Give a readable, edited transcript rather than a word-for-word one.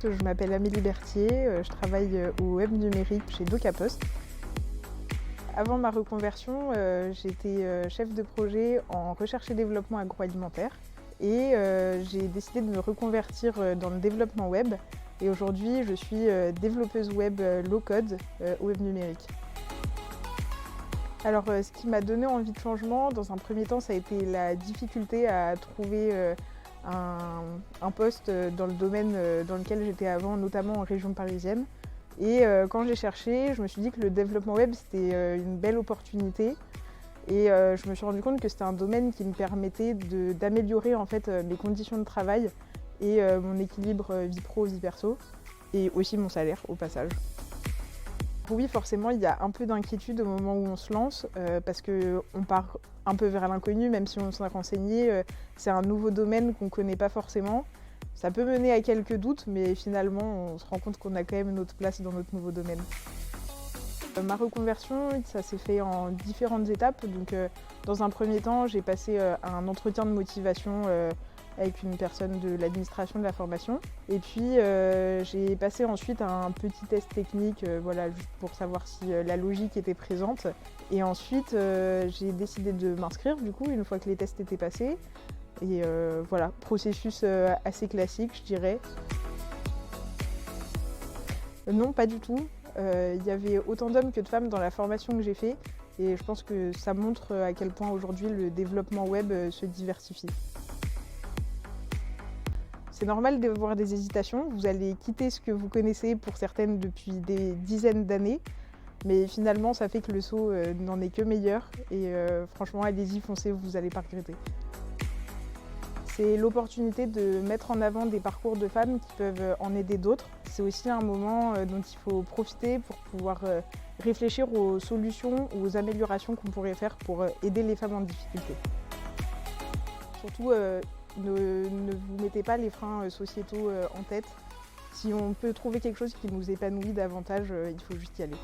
Je m'appelle Amélie Berthier, je travaille au web numérique chez DocaPost. Avant ma reconversion, j'étais chef de projet en recherche et développement agroalimentaire et j'ai décidé de me reconvertir dans le développement web et aujourd'hui je suis développeuse web low-code au web numérique. Alors ce qui m'a donné envie de changement, dans un premier temps, ça a été la difficulté à trouver un poste dans le domaine dans lequel j'étais avant, notamment en région parisienne. Et quand j'ai cherché, je me suis dit que le développement web, c'était une belle opportunité. Et je me suis rendu compte que c'était un domaine qui me permettait d'améliorer en fait mes conditions de travail et mon équilibre vie pro, vie perso, et aussi mon salaire au passage. Oui, forcément, il y a un peu d'inquiétude au moment où on se lance parce qu'on part un peu vers l'inconnu, même si on s'est renseigné. C'est un nouveau domaine qu'on ne connaît pas forcément. Ça peut mener à quelques doutes, mais finalement, on se rend compte qu'on a quand même notre place dans notre nouveau domaine. Ma reconversion, ça s'est fait en différentes étapes. Donc, dans un premier temps, j'ai passé un entretien de motivation avec une personne de l'administration de la formation. Et puis, j'ai passé ensuite un petit test technique, voilà, juste pour savoir si la logique était présente. Et ensuite, j'ai décidé de m'inscrire, du coup, une fois que les tests étaient passés. Et voilà, processus assez classique, je dirais. Non, pas du tout. Il y avait autant d'hommes que de femmes dans la formation que j'ai fait. Et je pense que ça montre à quel point aujourd'hui le développement web se diversifie. C'est normal d'avoir des hésitations. Vous allez quitter ce que vous connaissez pour certaines depuis des dizaines d'années. Mais finalement, ça fait que le saut n'en est que meilleur. Et franchement, allez-y, foncez, vous n'allez pas regretter. C'est l'opportunité de mettre en avant des parcours de femmes qui peuvent en aider d'autres. C'est aussi un moment dont il faut profiter pour pouvoir réfléchir aux solutions ou aux améliorations qu'on pourrait faire pour aider les femmes en difficulté. Surtout, ne vous mettez pas les freins sociétaux en tête. Si on peut trouver quelque chose qui nous épanouit davantage, il faut juste y aller.